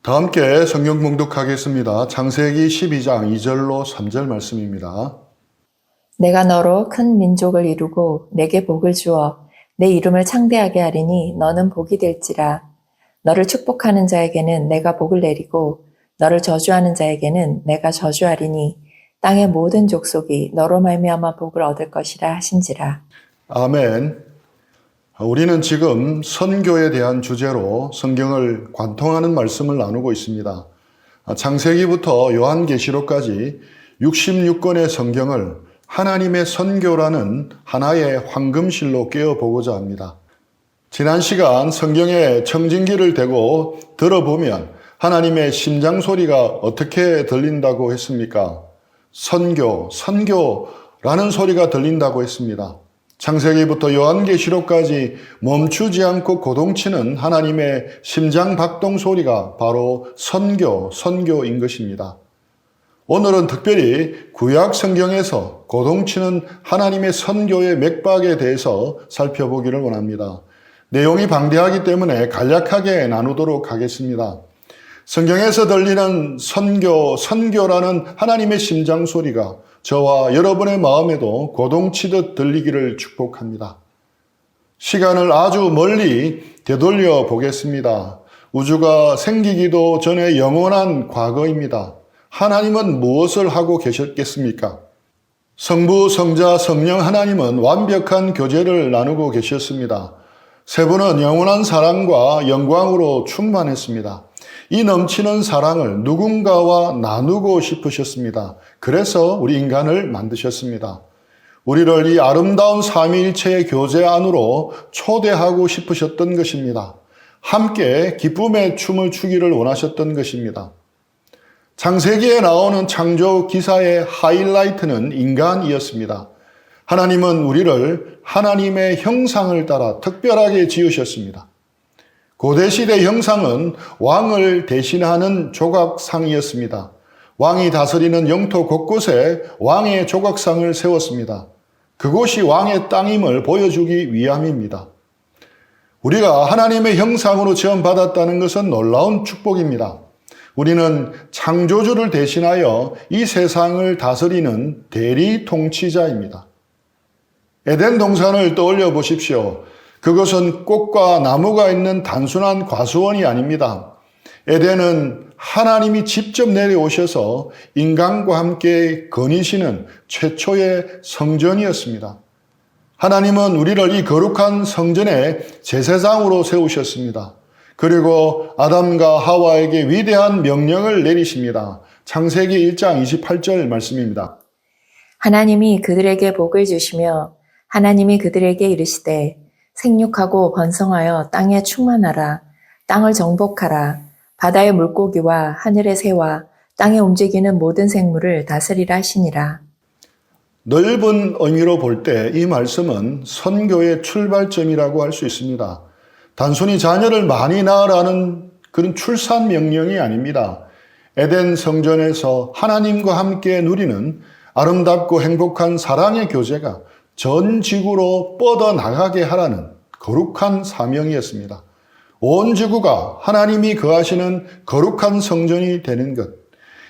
다 함께 성경 봉독하겠습니다. 창세기 12장 2절로 3절 말씀입니다. 내가 너로 큰 민족을 이루고 내게 복을 주어 내 이름을 창대하게 하리니 너는 복이 될지라. 너를 축복하는 자에게는 내가 복을 내리고 너를 저주하는 자에게는 내가 저주하리니 땅의 모든 족속이 너로 말미암아 복을 얻을 것이라 하신지라. 아멘. 우리는 지금 선교에 대한 주제로 성경을 관통하는 말씀을 나누고 있습니다. 창세기부터 요한계시록까지 66권의 성경을 하나님의 선교라는 하나의 황금실로 깨어보고자 합니다. 지난 시간 성경에 청진기를 대고 들어보면 하나님의 심장 소리가 어떻게 들린다고 했습니까? 선교라는 소리가 들린다고 했습니다. 창세기부터 요한계시록까지 멈추지 않고 고동치는 하나님의 심장 박동 소리가 바로 선교인 것입니다. 오늘은 특별히 구약 성경에서 고동치는 하나님의 선교의 맥박에 대해서 살펴보기를 원합니다. 내용이 방대하기 때문에 간략하게 나누도록 하겠습니다. 성경에서 들리는 선교라는 하나님의 심장 소리가 저와 여러분의 마음에도 고동치듯 들리기를 축복합니다. 시간을 아주 멀리 되돌려 보겠습니다. 우주가 생기기도 전에 영원한 과거입니다. 하나님은 무엇을 하고 계셨겠습니까? 성부, 성자, 성령 하나님은 완벽한 교제를 나누고 계셨습니다. 세 분은 영원한 사랑과 영광으로 충만했습니다. 이 넘치는 사랑을 누군가와 나누고 싶으셨습니다. 그래서 우리 인간을 만드셨습니다. 우리를 이 아름다운 삼위일체의 교제 안으로 초대하고 싶으셨던 것입니다. 함께 기쁨의 춤을 추기를 원하셨던 것입니다. 창세기에 나오는 창조 기사의 하이라이트는 인간이었습니다. 하나님은 우리를 하나님의 형상을 따라 특별하게 지으셨습니다. 고대시대 형상은 왕을 대신하는 조각상이었습니다. 왕이 다스리는 영토 곳곳에 왕의 조각상을 세웠습니다. 그곳이 왕의 땅임을 보여주기 위함입니다. 우리가 하나님의 형상으로 지음받았다는 것은 놀라운 축복입니다. 우리는 창조주를 대신하여 이 세상을 다스리는 대리 통치자입니다. 에덴 동산을 떠올려 보십시오. 그것은 꽃과 나무가 있는 단순한 과수원이 아닙니다. 에덴은 하나님이 직접 내려오셔서 인간과 함께 거니시는 최초의 성전이었습니다. 하나님은 우리를 이 거룩한 성전의 제사장으로 세우셨습니다. 그리고 아담과 하와에게 위대한 명령을 내리십니다. 창세기 1장 28절 말씀입니다. 하나님이 그들에게 복을 주시며 하나님이 그들에게 이르시되 생육하고 번성하여 땅에 충만하라. 땅을 정복하라. 바다의 물고기와 하늘의 새와 땅에 움직이는 모든 생물을 다스리라 하시니라. 넓은 의미로 볼 때 이 말씀은 선교의 출발점이라고 할 수 있습니다. 단순히 자녀를 많이 낳으라는 그런 출산 명령이 아닙니다. 에덴 성전에서 하나님과 함께 누리는 아름답고 행복한 사랑의 교제가 전 지구로 뻗어나가게 하라는 거룩한 사명이었습니다. 온 지구가 하나님이 거하시는 거룩한 성전이 되는 것.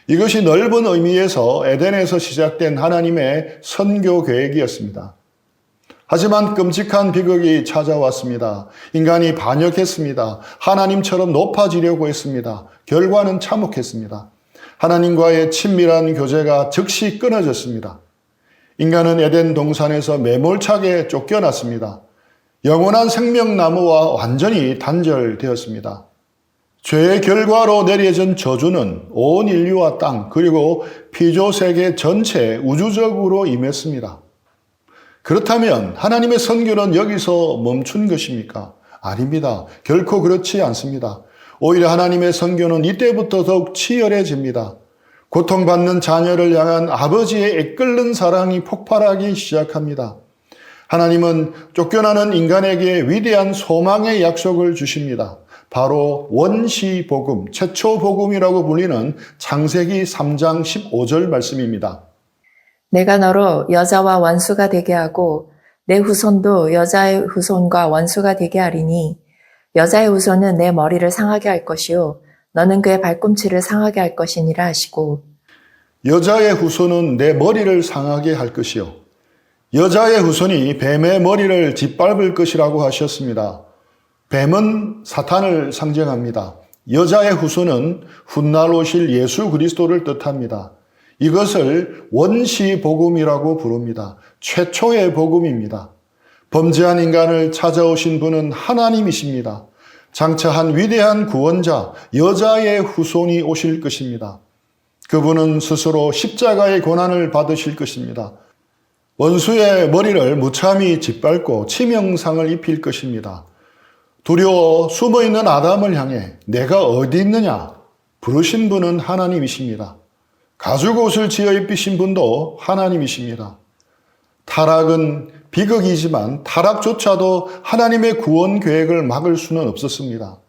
이것이 넓은 의미에서 에덴에서 시작된 하나님의 선교 계획이었습니다. 하지만 끔찍한 비극이 찾아왔습니다. 인간이 반역했습니다. 하나님처럼 높아지려고 했습니다. 결과는 참혹했습니다. 하나님과의 친밀한 교제가 즉시 끊어졌습니다. 인간은 에덴 동산에서 매몰차게 쫓겨났습니다. 영원한 생명나무와 완전히 단절되었습니다. 죄의 결과로 내려진 저주는 온 인류와 땅 그리고 피조세계 전체 우주적으로 임했습니다. 그렇다면 하나님의 선교는 여기서 멈춘 것입니까? 아닙니다. 결코 그렇지 않습니다. 오히려 하나님의 선교는 이때부터 더욱 치열해집니다. 고통받는 자녀를 향한 아버지의 애끓는 사랑이 폭발하기 시작합니다. 하나님은 쫓겨나는 인간에게 위대한 소망의 약속을 주십니다. 바로 원시복음, 최초복음이라고 불리는 창세기 3장 15절 말씀입니다. 내가 너로 여자와 원수가 되게 하고 내 후손도 여자의 후손과 원수가 되게 하리니 여자의 후손은 내 머리를 상하게 할 것이요 너는 그의 발꿈치를 상하게 할 것이니라 하시고 여자의 후손은 내 머리를 상하게 할 것이요 여자의 후손이 뱀의 머리를 짓밟을 것이라고 하셨습니다. 뱀은 사탄을 상징합니다. 여자의 후손은 훗날 오실 예수 그리스도를 뜻합니다. 이것을 원시 복음이라고 부릅니다. 최초의 복음입니다. 범죄한 인간을 찾아오신 분은 하나님이십니다. 장차 한 위대한 구원자, 여자의 후손이 오실 것입니다. 그분은 스스로 십자가의 고난을 받으실 것입니다. 원수의 머리를 무참히 짓밟고 치명상을 입힐 것입니다. 두려워 숨어있는 아담을 향해 내가 어디 있느냐 부르신 분은 하나님이십니다. 가죽옷을 지어 입히신 분도 하나님이십니다. 타락은 비극이지만 타락조차도 하나님의 구원 계획을 막을 수는 없었습니다.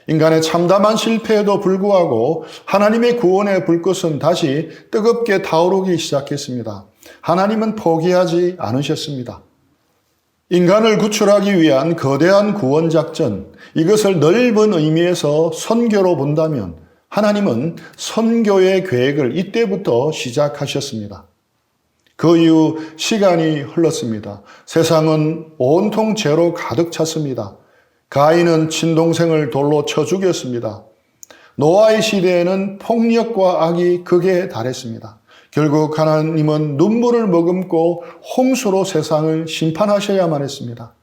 인간의 참담한 실패에도 불구하고 하나님의 구원의 불꽃은 다시 뜨겁게 타오르기 시작했습니다. 하나님은 포기하지 않으셨습니다. 인간을 구출하기 위한 거대한 구원 작전, 이것을 넓은 의미에서 선교로 본다면 하나님은 선교의 계획을 이때부터 시작하셨습니다. 그 이후 시간이 흘렀습니다. 세상은 온통 죄로 가득 찼습니다. 가인은 친동생을 돌로 쳐 죽였습니다. 노아의 시대에는 폭력과 악이 극에 달했습니다. 결국 하나님은 눈물을 머금고 홍수로 세상을 심판하셔야만 했습니다.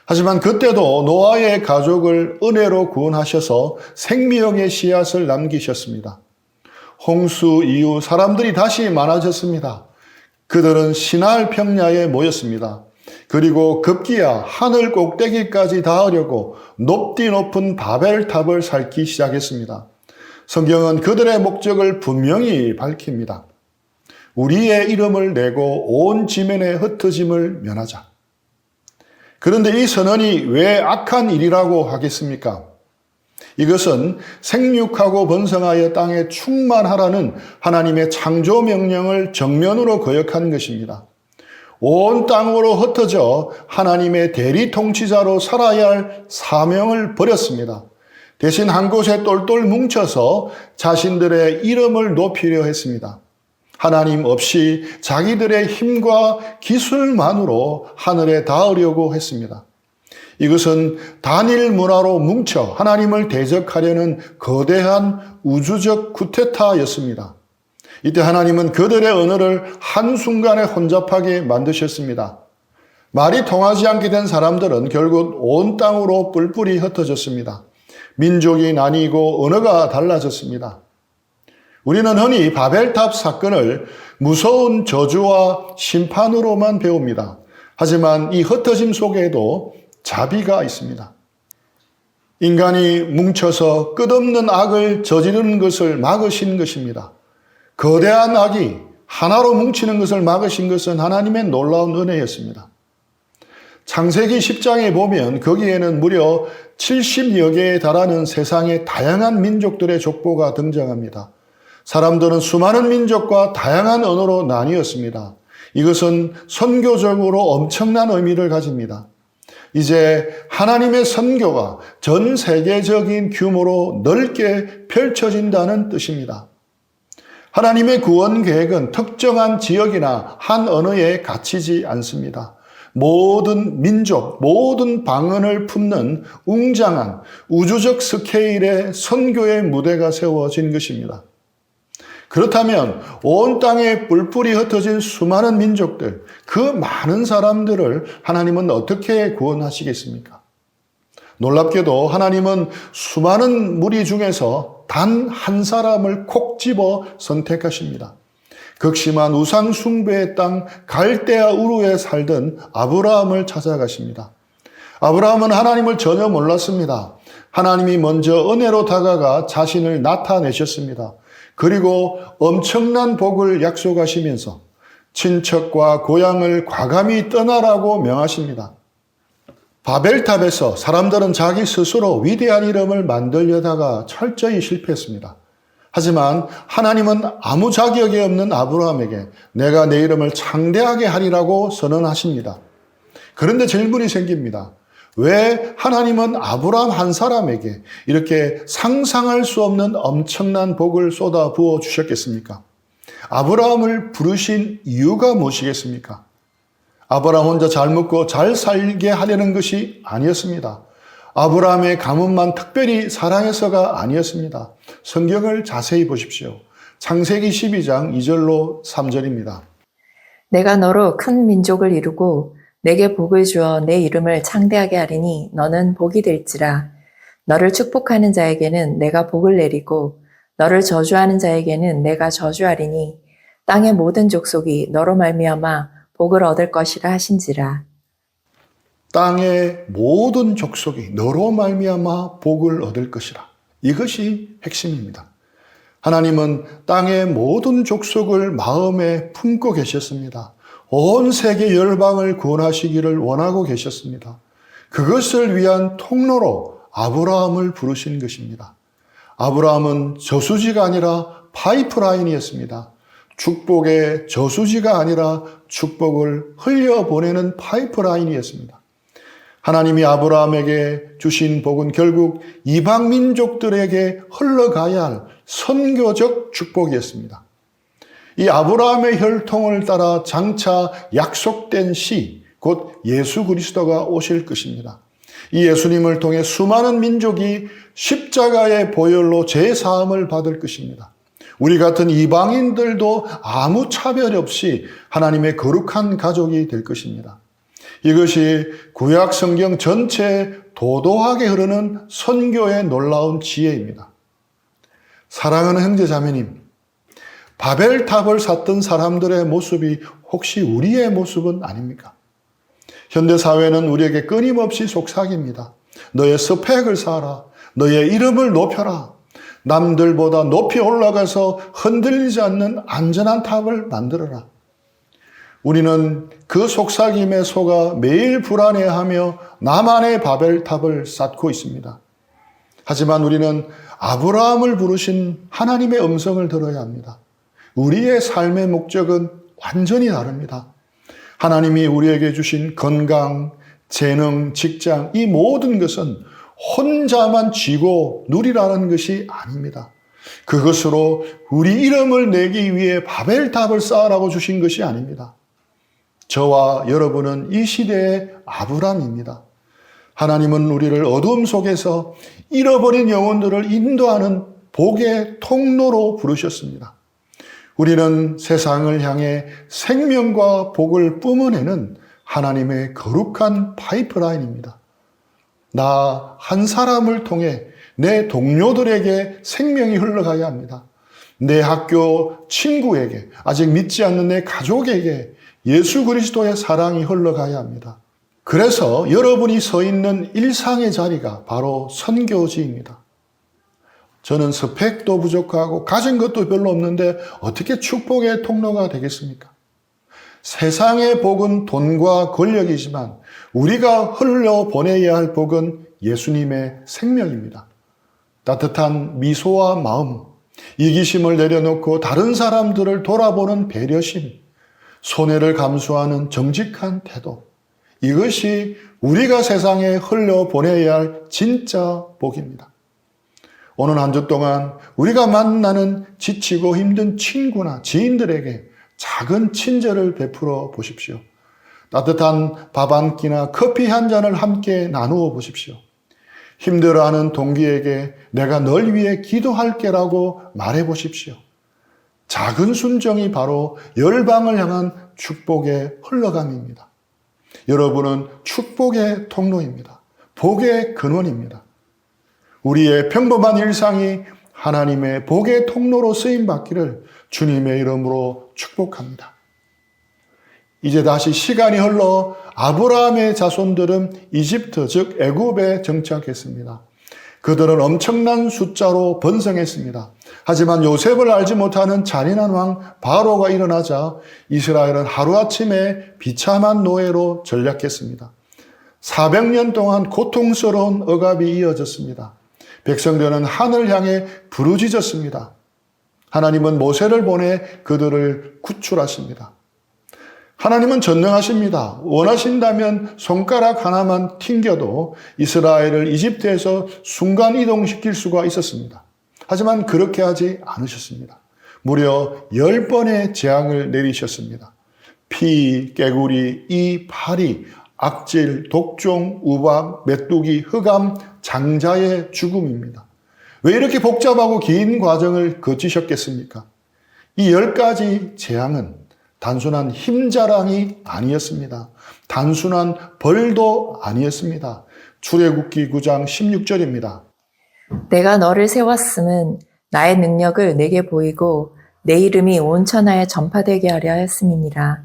하지만 그때도 노아의 가족을 은혜로 구원하셔서 생명의 씨앗을 남기셨습니다. 홍수 이후 사람들이 다시 많아졌습니다. 그들은 시날 평야에 모였습니다. 그리고 급기야 하늘 꼭대기까지 닿으려고 높디 높은 바벨탑을 쌓기 시작했습니다. 성경은 그들의 목적을 분명히 밝힙니다. 우리의 이름을 내고 온 지면의 흩어짐을 면하자. 그런데 이 선언이 왜 악한 일이라고 하겠습니까? 이것은 생육하고 번성하여 땅에 충만하라는 하나님의 창조 명령을 정면으로 거역한 것입니다. 온 땅으로 흩어져 하나님의 대리 통치자로 살아야 할 사명을 버렸습니다. 대신 한 곳에 똘똘 뭉쳐서 자신들의 이름을 높이려 했습니다. 하나님 없이 자기들의 힘과 기술만으로 하늘에 닿으려고 했습니다. 이것은 단일 문화로 뭉쳐 하나님을 대적하려는 거대한 우주적 쿠데타였습니다. 이때 하나님은 그들의 언어를 한순간에 혼잡하게 만드셨습니다. 말이 통하지 않게 된 사람들은 결국 온 땅으로 뿔뿔이 흩어졌습니다. 민족이 나뉘고 언어가 달라졌습니다. 우리는 흔히 바벨탑 사건을 무서운 저주와 심판으로만 배웁니다. 하지만 이 흩어짐 속에도 자비가 있습니다. 인간이 뭉쳐서 끝없는 악을 저지르는 것을 막으신 것입니다. 거대한 악이 하나로 뭉치는 것을 막으신 것은 하나님의 놀라운 은혜였습니다. 창세기 10장에 보면 거기에는 무려 70여 개에 달하는 세상의 다양한 민족들의 족보가 등장합니다. 사람들은 수많은 민족과 다양한 언어로 나뉘었습니다. 이것은 선교적으로 엄청난 의미를 가집니다. 이제 하나님의 선교가 전 세계적인 규모로 넓게 펼쳐진다는 뜻입니다. 하나님의 구원 계획은 특정한 지역이나 한 언어에 갇히지 않습니다. 모든 민족, 모든 방언을 품는 웅장한 우주적 스케일의 선교의 무대가 세워진 것입니다. 그렇다면 온 땅에 뿔뿔이 흩어진 수많은 민족들, 그 많은 사람들을 하나님은 어떻게 구원하시겠습니까? 놀랍게도 하나님은 수많은 무리 중에서 단 한 사람을 콕 집어 선택하십니다. 극심한 우상 숭배의 땅 갈대아 우르에 살던 아브라함을 찾아가십니다. 아브라함은 하나님을 전혀 몰랐습니다. 하나님이 먼저 은혜로 다가가 자신을 나타내셨습니다. 그리고 엄청난 복을 약속하시면서 친척과 고향을 과감히 떠나라고 명하십니다. 바벨탑에서 사람들은 자기 스스로 위대한 이름을 만들려다가 철저히 실패했습니다. 하지만 하나님은 아무 자격이 없는 아브라함에게 내가 내 이름을 창대하게 하리라고 선언하십니다. 그런데 질문이 생깁니다. 왜 하나님은 아브라함 한 사람에게 이렇게 상상할 수 없는 엄청난 복을 쏟아 부어 주셨겠습니까? 아브라함을 부르신 이유가 무엇이겠습니까? 아브라함 혼자 잘 먹고 잘 살게 하려는 것이 아니었습니다. 아브라함의 가문만 특별히 사랑해서가 아니었습니다. 성경을 자세히 보십시오. 창세기 12장 2절로 3절입니다. 내가 너로 큰 민족을 이루고 내게 복을 주어 내 이름을 창대하게 하리니 너는 복이 될지라. 너를 축복하는 자에게는 내가 복을 내리고 너를 저주하는 자에게는 내가 저주하리니 땅의 모든 족속이 너로 말미암아 복을 얻을 것이라 하신지라. 땅의 모든 족속이 너로 말미암아 복을 얻을 것이라. 이것이 핵심입니다. 하나님은 땅의 모든 족속을 마음에 품고 계셨습니다. 온 세계 열방을 구원하시기를 원하고 계셨습니다. 그것을 위한 통로로 아브라함을 부르신 것입니다. 아브라함은 저수지가 아니라 파이프라인이었습니다. 축복의 저수지가 아니라 축복을 흘려보내는 파이프라인이었습니다. 하나님이 아브라함에게 주신 복은 결국 이방 민족들에게 흘러가야 할 선교적 축복이었습니다. 이 아브라함의 혈통을 따라 장차 약속된 시, 곧 예수 그리스도가 오실 것입니다. 이 예수님을 통해 수많은 민족이 십자가의 보혈로 죄사함을 받을 것입니다. 우리 같은 이방인들도 아무 차별 없이 하나님의 거룩한 가족이 될 것입니다. 이것이 구약 성경 전체에 도도하게 흐르는 선교의 놀라운 지혜입니다. 사랑하는 형제자매님, 바벨탑을 샀던 사람들의 모습이 혹시 우리의 모습은 아닙니까? 현대사회는 우리에게 끊임없이 속삭입니다. 너의 스펙을 쌓아라. 너의 이름을 높여라. 남들보다 높이 올라가서 흔들리지 않는 안전한 탑을 만들어라. 우리는 그 속삭임에 속아 매일 불안해하며 나만의 바벨탑을 쌓고 있습니다. 하지만 우리는 아브라함을 부르신 하나님의 음성을 들어야 합니다. 우리의 삶의 목적은 완전히 다릅니다. 하나님이 우리에게 주신 건강, 재능, 직장, 이 모든 것은 혼자만 쥐고 누리라는 것이 아닙니다. 그것으로 우리 이름을 내기 위해 바벨탑을 쌓으라고 주신 것이 아닙니다. 저와 여러분은 이 시대의 아브람입니다. 하나님은 우리를 어둠 속에서 잃어버린 영혼들을 인도하는 복의 통로로 부르셨습니다. 우리는 세상을 향해 생명과 복을 뿜어내는 하나님의 거룩한 파이프라인입니다. 나 한 사람을 통해 내 동료들에게 생명이 흘러가야 합니다. 내 학교 친구에게, 아직 믿지 않는 내 가족에게 예수 그리스도의 사랑이 흘러가야 합니다. 그래서 여러분이 서 있는 일상의 자리가 바로 선교지입니다. 저는 스펙도 부족하고 가진 것도 별로 없는데 어떻게 축복의 통로가 되겠습니까? 세상의 복은 돈과 권력이지만 우리가 흘려보내야 할 복은 예수님의 생명입니다. 따뜻한 미소와 마음, 이기심을 내려놓고 다른 사람들을 돌아보는 배려심, 손해를 감수하는 정직한 태도, 이것이 우리가 세상에 흘려보내야 할 진짜 복입니다. 오늘 한 주 동안 우리가 만나는 지치고 힘든 친구나 지인들에게 작은 친절을 베풀어 보십시오. 따뜻한 밥 한 끼나 커피 한 잔을 함께 나누어 보십시오. 힘들어하는 동기에게 내가 널 위해 기도할게라고 말해 보십시오. 작은 순정이 바로 열방을 향한 축복의 흘러감입니다. 여러분은 축복의 통로입니다. 복의 근원입니다. 우리의 평범한 일상이 하나님의 복의 통로로 쓰임받기를 주님의 이름으로 축복합니다. 이제 다시 시간이 흘러 아브라함의 자손들은 이집트, 즉 애굽에 정착했습니다. 그들은 엄청난 숫자로 번성했습니다. 하지만 요셉을 알지 못하는 잔인한 왕 바로가 일어나자 이스라엘은 하루아침에 비참한 노예로 전락했습니다. 400년 동안 고통스러운 억압이 이어졌습니다. 백성들은 하늘 향해 부르짖었습니다. 하나님은 모세를 보내 그들을 구출하십니다. 하나님은 전능하십니다. 원하신다면 손가락 하나만 튕겨도 이스라엘을 이집트에서 순간 이동시킬 수가 있었습니다. 하지만 그렇게 하지 않으셨습니다. 무려 10번의 재앙을 내리셨습니다. 피, 깨구리, 이, 파리, 악질, 독종, 우박, 메뚜기, 흑암, 장자의 죽음입니다. 왜 이렇게 복잡하고 긴 과정을 거치셨겠습니까? 이 10가지 재앙은 단순한 힘자랑이 아니었습니다. 단순한 벌도 아니었습니다. 출애굽기 9장 16절입니다. 내가 너를 세웠음은 나의 능력을 내게 보이고 내 이름이 온 천하에 전파되게 하려 했음이니라.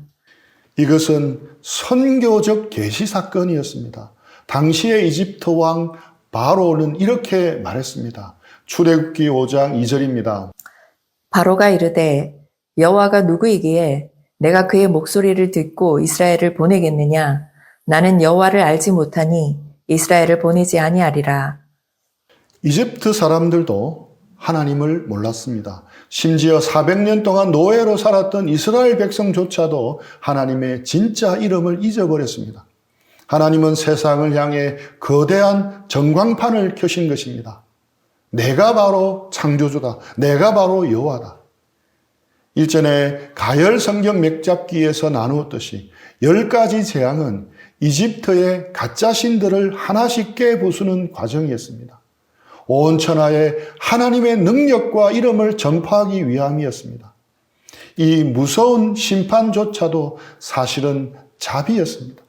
이것은 선교적 계시 사건이었습니다. 당시의 이집트 왕 바로는 이렇게 말했습니다. 출애굽기 5장 2절입니다. 바로가 이르되 여호와가 누구이기에 내가 그의 목소리를 듣고 이스라엘을 보내겠느냐? 나는 여호와를 알지 못하니 이스라엘을 보내지 아니하리라. 이집트 사람들도 하나님을 몰랐습니다. 심지어 400년 동안 노예로 살았던 이스라엘 백성조차도 하나님의 진짜 이름을 잊어버렸습니다. 하나님은 세상을 향해 거대한 전광판을 켜신 것입니다. 내가 바로 창조주다. 내가 바로 여호와다. 일전에 가열 성경 맥잡기에서 나누었듯이 10가지 재앙은 이집트의 가짜 신들을 하나씩 깨부수는 과정이었습니다. 온 천하에 하나님의 능력과 이름을 전파하기 위함이었습니다. 이 무서운 심판조차도 사실은 자비였습니다.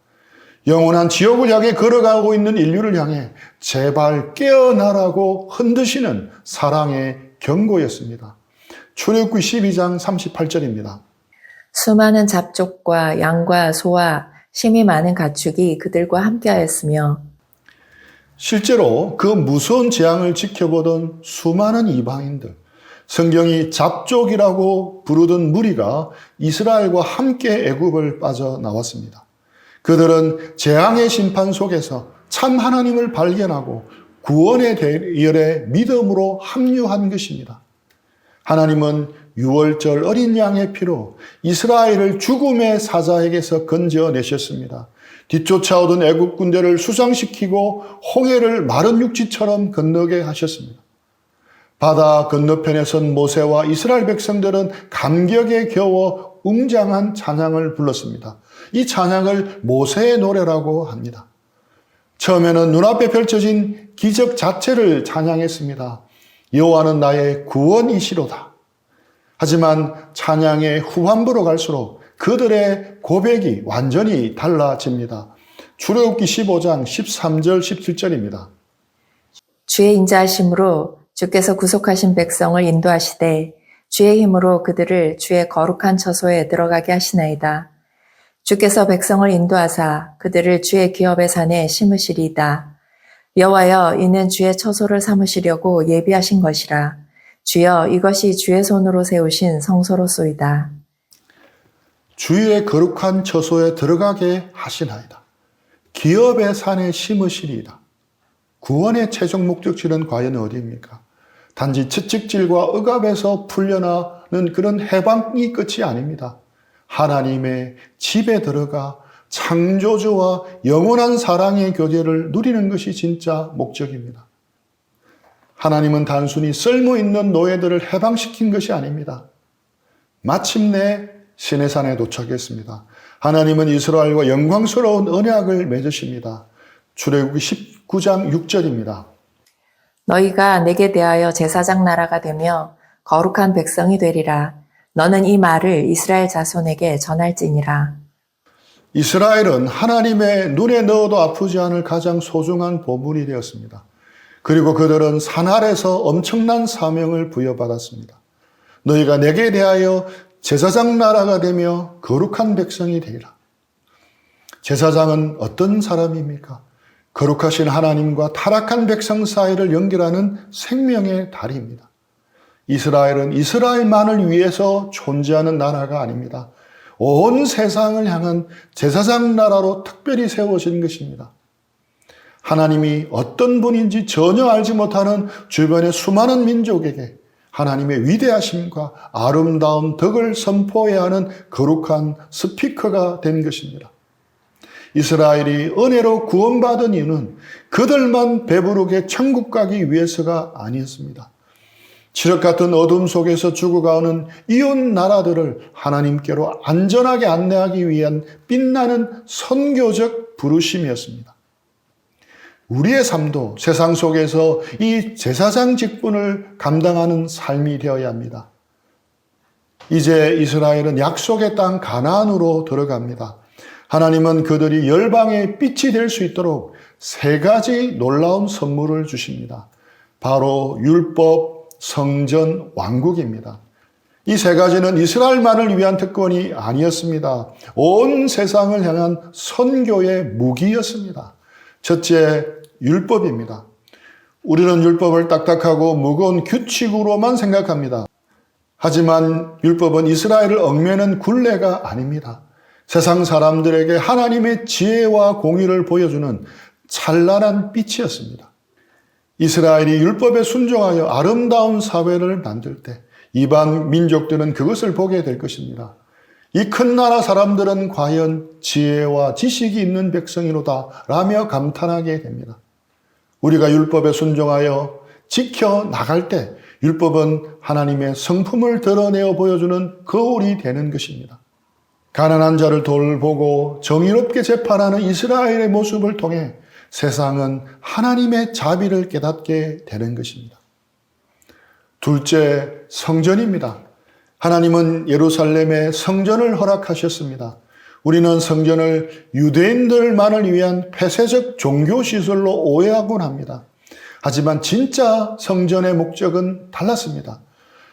영원한 지옥을 향해 걸어가고 있는 인류를 향해 제발 깨어나라고 흔드시는 사랑의 경고였습니다. 출애굽기 12장 38절입니다. 수많은 잡족과 양과 소와 심이 많은 가축이 그들과 함께하였으며 실제로 그 무서운 재앙을 지켜보던 수많은 이방인들, 성경이 잡족이라고 부르던 무리가 이스라엘과 함께 애굽을 빠져나왔습니다. 그들은 재앙의 심판 속에서 참 하나님을 발견하고 구원의 대열에 믿음으로 합류한 것입니다. 하나님은 유월절 어린 양의 피로 이스라엘을 죽음의 사자에게서 건져내셨습니다. 뒤쫓아오던 애국 군대를 수상시키고 홍해를 마른 육지처럼 건너게 하셨습니다. 바다 건너편에 선 모세와 이스라엘 백성들은 감격에 겨워 웅장한 찬양을 불렀습니다. 이 찬양을 모세의 노래라고 합니다. 처음에는 눈앞에 펼쳐진 기적 자체를 찬양했습니다. 여호와는 나의 구원이시로다. 하지만 찬양의 후반부로 갈수록 그들의 고백이 완전히 달라집니다. 출애굽기 15장 13절 17절입니다. 주의 인자하심으로 주께서 구속하신 백성을 인도하시되 주의 힘으로 그들을 주의 거룩한 처소에 들어가게 하시나이다. 주께서 백성을 인도하사 그들을 주의 기업의 산에 심으시리이다. 여호와여 이는 주의 처소를 삼으시려고 예비하신 것이라. 주여 이것이 주의 손으로 세우신 성소로소이다. 주의 거룩한 처소에 들어가게 하시나이다. 기업의 산에 심으시리이다. 구원의 최종 목적지는 과연 어디입니까? 단지 채찍질과 억압에서 풀려나는 그런 해방이 끝이 아닙니다. 하나님의 집에 들어가 창조주와 영원한 사랑의 교제를 누리는 것이 진짜 목적입니다. 하나님은 단순히 쓸모있는 노예들을 해방시킨 것이 아닙니다. 마침내 시내산에 도착했습니다. 하나님은 이스라엘과 영광스러운 언약을 맺으십니다. 출애굽기 19장 6절입니다. 너희가 내게 대하여 제사장 나라가 되며 거룩한 백성이 되리라. 너는 이 말을 이스라엘 자손에게 전할지니라. 이스라엘은 하나님의 눈에 넣어도 아프지 않을 가장 소중한 보물이 되었습니다. 그리고 그들은 산 아래서 엄청난 사명을 부여받았습니다. 너희가 내게 대하여 제사장 나라가 되며 거룩한 백성이 되리라. 제사장은 어떤 사람입니까? 거룩하신 하나님과 타락한 백성 사이를 연결하는 생명의 다리입니다. 이스라엘은 이스라엘만을 위해서 존재하는 나라가 아닙니다. 온 세상을 향한 제사장 나라로 특별히 세워진 것입니다. 하나님이 어떤 분인지 전혀 알지 못하는 주변의 수많은 민족에게 하나님의 위대하심과 아름다운 덕을 선포해야 하는 거룩한 스피커가 된 것입니다. 이스라엘이 은혜로 구원받은 이유는 그들만 배부르게 천국 가기 위해서가 아니었습니다. 칠흑 같은 어둠 속에서 죽어가는 이웃 나라들을 하나님께로 안전하게 안내하기 위한 빛나는 선교적 부르심이었습니다. 우리의 삶도 세상 속에서 이 제사장 직분을 감당하는 삶이 되어야 합니다. 이제 이스라엘은 약속의 땅 가나안으로 들어갑니다. 하나님은 그들이 열방의 빛이 될 수 있도록 세 가지 놀라운 선물을 주십니다. 바로 율법, 성전, 왕국입니다. 이 세 가지는 이스라엘만을 위한 특권이 아니었습니다. 온 세상을 향한 선교의 무기였습니다. 첫째, 율법입니다. 우리는 율법을 딱딱하고 무거운 규칙으로만 생각합니다. 하지만 율법은 이스라엘을 얽매는 굴레가 아닙니다. 세상 사람들에게 하나님의 지혜와 공의를 보여주는 찬란한 빛이었습니다. 이스라엘이 율법에 순종하여 아름다운 사회를 만들 때 이방 민족들은 그것을 보게 될 것입니다. 이 큰 나라 사람들은 과연 지혜와 지식이 있는 백성이로다 라며 감탄하게 됩니다. 우리가 율법에 순종하여 지켜 나갈 때 율법은 하나님의 성품을 드러내어 보여주는 거울이 되는 것입니다. 가난한 자를 돌보고 정의롭게 재판하는 이스라엘의 모습을 통해 세상은 하나님의 자비를 깨닫게 되는 것입니다. 둘째, 성전입니다. 하나님은 예루살렘에 성전을 허락하셨습니다. 우리는 성전을 유대인들만을 위한 폐쇄적 종교시설로 오해하곤 합니다. 하지만 진짜 성전의 목적은 달랐습니다.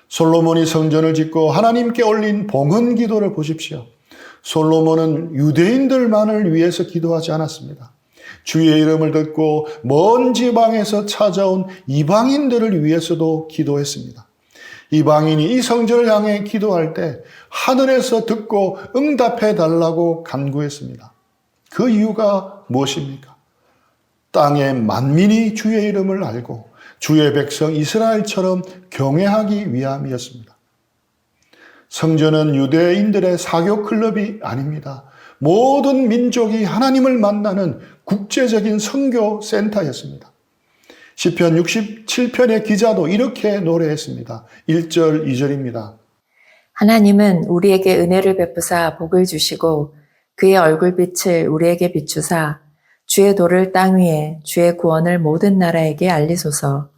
솔로몬이 성전을 짓고 하나님께 올린 봉헌 기도를 보십시오. 솔로몬은 유대인들만을 위해서 기도하지 않았습니다. 주의 이름을 듣고 먼 지방에서 찾아온 이방인들을 위해서도 기도했습니다. 이방인이 이 성전을 향해 기도할 때 하늘에서 듣고 응답해 달라고 간구했습니다. 그 이유가 무엇입니까? 땅의 만민이 주의 이름을 알고 주의 백성 이스라엘처럼 경외하기 위함이었습니다. 성전은 유대인들의 사교 클럽이 아닙니다. 모든 민족이 하나님을 만나는 국제적인 선교 센터였습니다. 시편 67편의 기자도 이렇게 노래했습니다. 1절, 2절입니다. 하나님은 우리에게 은혜를 베푸사 복을 주시고 그의 얼굴빛을 우리에게 비추사 주의 도를 땅 위에 주의 구원을 모든 나라에게 알리소서.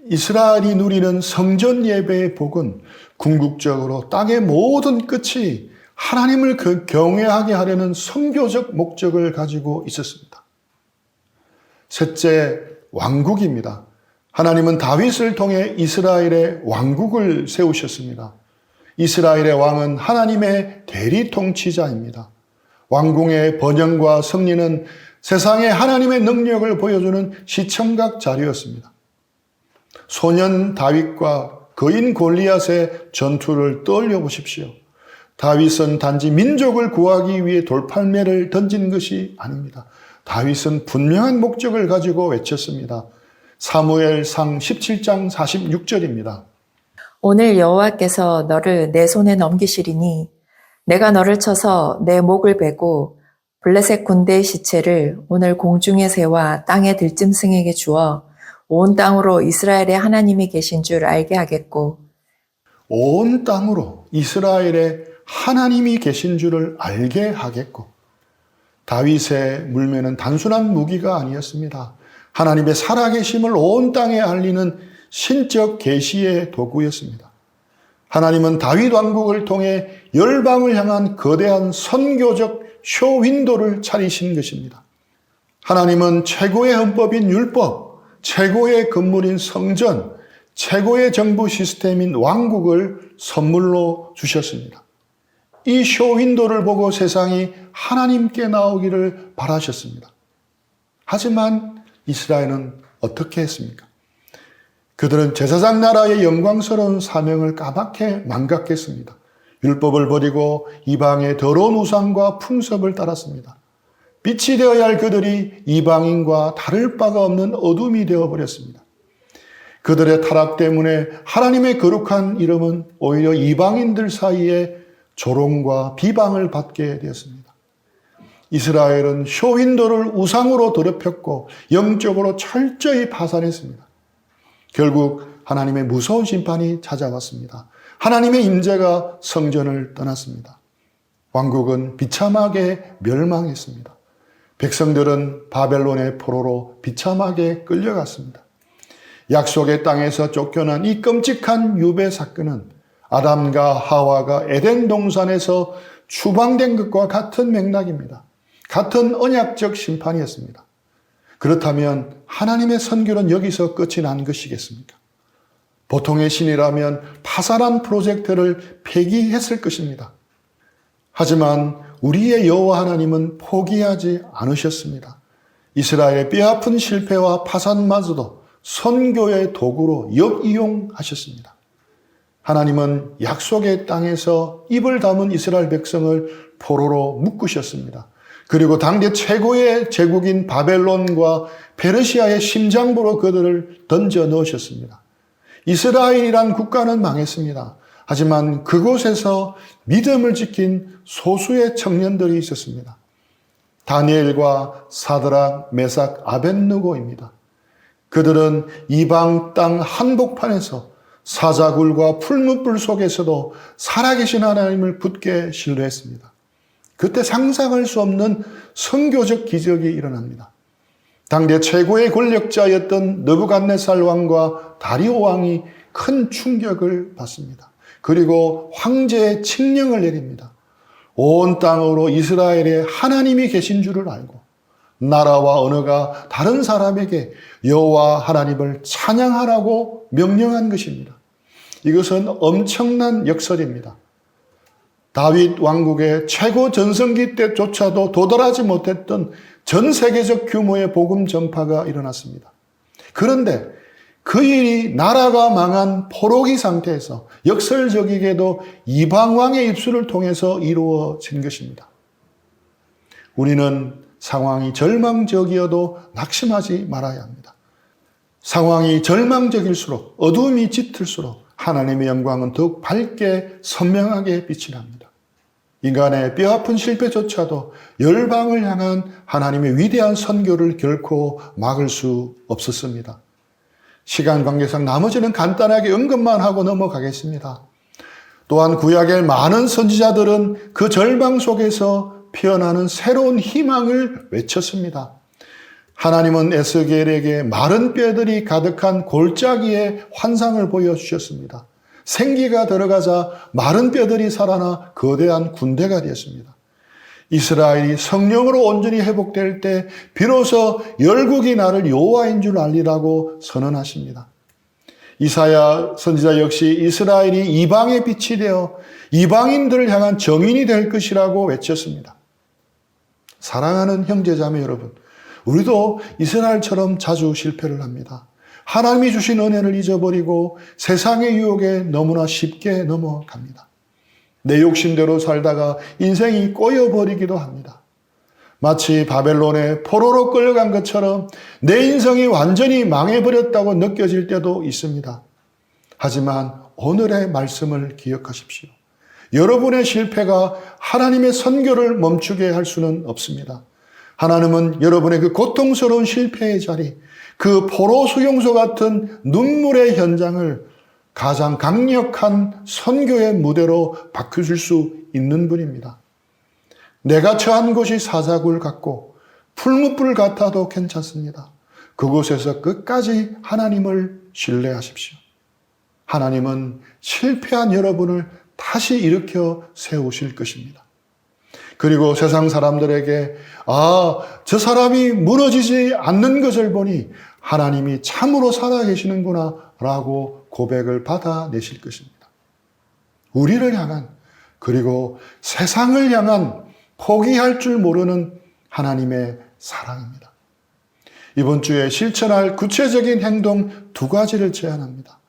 이스라엘이 누리는 성전 예배의 복은 궁극적으로 땅의 모든 끝이 하나님을 경외하게 하려는 선교적 목적을 가지고 있었습니다. 셋째, 왕국입니다. 하나님은 다윗을 통해 이스라엘의 왕국을 세우셨습니다. 이스라엘의 왕은 하나님의 대리 통치자입니다. 왕궁의 번영과 승리는 세상에 하나님의 능력을 보여주는 시청각 자료였습니다. 소년 다윗과 거인 골리앗의 전투를 떠올려 보십시오. 다윗은 단지 민족을 구하기 위해 돌팔매를 던진 것이 아닙니다. 다윗은 분명한 목적을 가지고 외쳤습니다. 사무엘상 17장 46절입니다. 오늘 여호와께서 너를 내 손에 넘기시리니 내가 너를 쳐서 내 목을 베고 블레셋 군대의 시체를 오늘 공중의 새와 땅의 들짐승에게 주어 온 땅으로 이스라엘의 하나님이 계신 줄 알게 하겠고 온 땅으로 이스라엘의 하나님이 계신 줄을 알게 하겠고 다윗의 물매는 단순한 무기가 아니었습니다. 하나님의 살아계심을 온 땅에 알리는 신적 계시의 도구였습니다. 하나님은 다윗 왕국을 통해 열방을 향한 거대한 선교적 쇼윈도를 차리신 것입니다. 하나님은 최고의 헌법인 율법, 최고의 건물인 성전, 최고의 정부 시스템인 왕국을 선물로 주셨습니다. 이 쇼윈도를 보고 세상이 하나님께 나오기를 바라셨습니다. 하지만 이스라엘은 어떻게 했습니까? 그들은 제사장 나라의 영광스러운 사명을 까맣게 망각했습니다. 율법을 버리고 이방의 더러운 우상과 풍습을 따랐습니다. 빛이 되어야 할 그들이 이방인과 다를 바가 없는 어둠이 되어버렸습니다. 그들의 타락 때문에 하나님의 거룩한 이름은 오히려 이방인들 사이에 조롱과 비방을 받게 되었습니다. 이스라엘은 쇼윈도를 우상으로 더럽혔고 영적으로 철저히 파산했습니다. 결국 하나님의 무서운 심판이 찾아왔습니다. 하나님의 임재가 성전을 떠났습니다. 왕국은 비참하게 멸망했습니다. 백성들은 바벨론의 포로로 비참하게 끌려갔습니다. 약속의 땅에서 쫓겨난 이 끔찍한 유배 사건은 아담과 하와가 에덴 동산에서 추방된 것과 같은 맥락입니다. 같은 언약적 심판이었습니다. 그렇다면 하나님의 선교는 여기서 끝이 난 것이겠습니까? 보통의 신이라면 파산한 프로젝트를 폐기했을 것입니다. 하지만 우리의 여호와 하나님은 포기하지 않으셨습니다. 이스라엘의 뼈아픈 실패와 파산마저도 선교의 도구로 역이용하셨습니다. 하나님은 약속의 땅에서 입을 담은 이스라엘 백성을 포로로 묶으셨습니다. 그리고 당대 최고의 제국인 바벨론과 페르시아의 심장부로 그들을 던져 넣으셨습니다. 이스라엘이란 국가는 망했습니다. 하지만 그곳에서 믿음을 지킨 소수의 청년들이 있었습니다. 다니엘과 사드락, 메삭, 아벳느고입니다. 그들은 이방 땅 한복판에서 사자굴과 풀무불 속에서도 살아계신 하나님을 굳게 신뢰했습니다. 그때 상상할 수 없는 선교적 기적이 일어납니다. 당대 최고의 권력자였던 느부갓네살 왕과 다리오 왕이 큰 충격을 받습니다. 그리고 황제의 칙령을 내립니다. 온 땅으로 이스라엘에 하나님이 계신 줄을 알고 나라와 언어가 다른 사람에게 여호와 하나님을 찬양하라고 명령한 것입니다. 이것은 엄청난 역설입니다. 다윗 왕국의 최고 전성기 때조차도 도달하지 못했던 전 세계적 규모의 복음 전파가 일어났습니다. 그런데 그 일이 나라가 망한 포로기 상태에서 역설적이게도 이방 왕의 입술을 통해서 이루어진 것입니다. 우리는 상황이 절망적이어도 낙심하지 말아야 합니다. 상황이 절망적일수록 어둠이 짙을수록 하나님의 영광은 더욱 밝게 선명하게 빛이 납니다. 인간의 뼈아픈 실패조차도 열방을 향한 하나님의 위대한 선교를 결코 막을 수 없었습니다. 시간 관계상 나머지는 간단하게 언급만 하고 넘어가겠습니다. 또한 구약의 많은 선지자들은 그 절망 속에서 피어나는 새로운 희망을 외쳤습니다. 하나님은 에스겔에게 마른 뼈들이 가득한 골짜기의 환상을 보여주셨습니다. 생기가 들어가자 마른 뼈들이 살아나 거대한 군대가 되었습니다. 이스라엘이 성령으로 온전히 회복될 때 비로소 열국이 나를 여호와인 줄 알리라고 선언하십니다. 이사야 선지자 역시 이스라엘이 이방의 빛이 되어 이방인들을 향한 정인이 될 것이라고 외쳤습니다. 사랑하는 형제자매 여러분, 우리도 이스라엘처럼 자주 실패를 합니다. 하나님이 주신 은혜를 잊어버리고 세상의 유혹에 너무나 쉽게 넘어갑니다. 내 욕심대로 살다가 인생이 꼬여버리기도 합니다. 마치 바벨론에 포로로 끌려간 것처럼 내 인생이 완전히 망해버렸다고 느껴질 때도 있습니다. 하지만 오늘의 말씀을 기억하십시오. 여러분의 실패가 하나님의 선교를 멈추게 할 수는 없습니다. 하나님은 여러분의 그 고통스러운 실패의 자리, 그 포로 수용소 같은 눈물의 현장을 가장 강력한 선교의 무대로 바꾸실 수 있는 분입니다. 내가 처한 곳이 사자굴 같고 풀무불 같아도 괜찮습니다. 그곳에서 끝까지 하나님을 신뢰하십시오. 하나님은 실패한 여러분을 다시 일으켜 세우실 것입니다. 그리고 세상 사람들에게 저 사람이 무너지지 않는 것을 보니 하나님이 참으로 살아계시는구나 라고 고백을 받아내실 것입니다. 우리를 향한 그리고 세상을 향한 포기할 줄 모르는 하나님의 사랑입니다. 이번 주에 실천할 구체적인 행동 2가지를 제안합니다.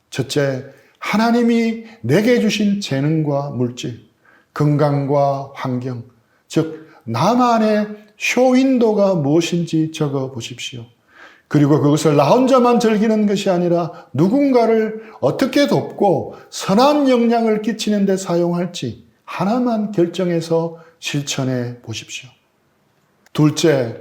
첫째, 하나님이 내게 주신 재능과 물질, 건강과 환경, 즉 나만의 쇼윈도가 무엇인지 적어 보십시오. 그리고 그것을 나 혼자만 즐기는 것이 아니라 누군가를 어떻게 돕고 선한 영향을 끼치는 데 사용할지 하나만 결정해서 실천해 보십시오. 둘째,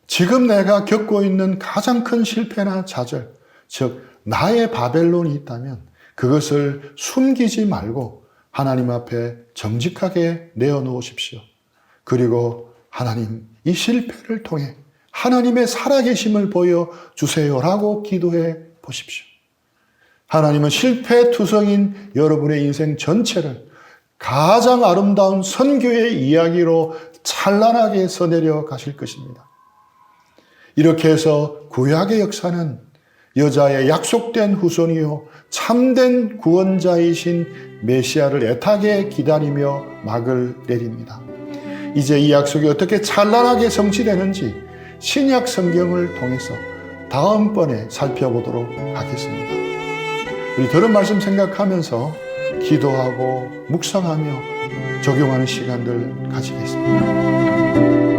지금 내가 겪고 있는 가장 큰 실패나 좌절, 즉 나의 바벨론이 있다면 그것을 숨기지 말고 하나님 앞에 정직하게 내어놓으십시오. 그리고 하나님, 이 실패를 통해 하나님의 살아계심을 보여주세요라고 기도해 보십시오. 하나님은 실패투성인 여러분의 인생 전체를 가장 아름다운 선교의 이야기로 찬란하게 써내려 가실 것입니다. 이렇게 해서 구약의 역사는 여자의 약속된 후손이요 참된 구원자이신 메시아를 애타게 기다리며 막을 내립니다. 이제 이 약속이 어떻게 찬란하게 성취되는지 신약 성경을 통해서 다음번에 살펴보도록 하겠습니다. 우리 들은 말씀 생각하면서 기도하고 묵상하며 적용하는 시간들 가지겠습니다.